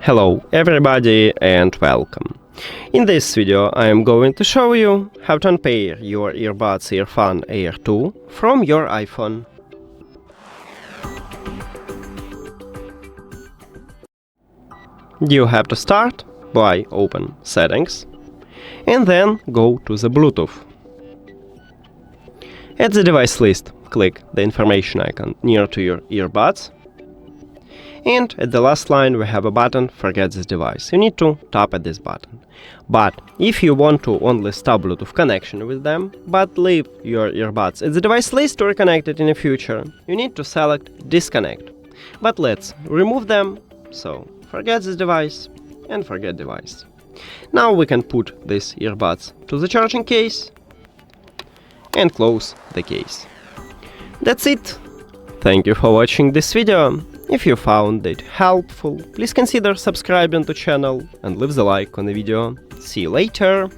Hello everybody and welcome. In this video I am going to show you how to unpair your Earbuds EARFUN Air 2 from your iPhone. You have to start by open Settings and then go to the Bluetooth. At the device list, click the information icon near to your earbuds. And at the last line we have a button, Forget this device. You need to tap at this button. But if you want to only stop Bluetooth connection with them, but leave your earbuds at the device list to reconnect it in the future, you need to select Disconnect. But let's remove them, so forget this device and forget device. Now we can put these earbuds to the charging case and close the case. That's it. Thank you for watching this video. If you found it helpful, please consider subscribing to the channel and leave the like on the video. See you later!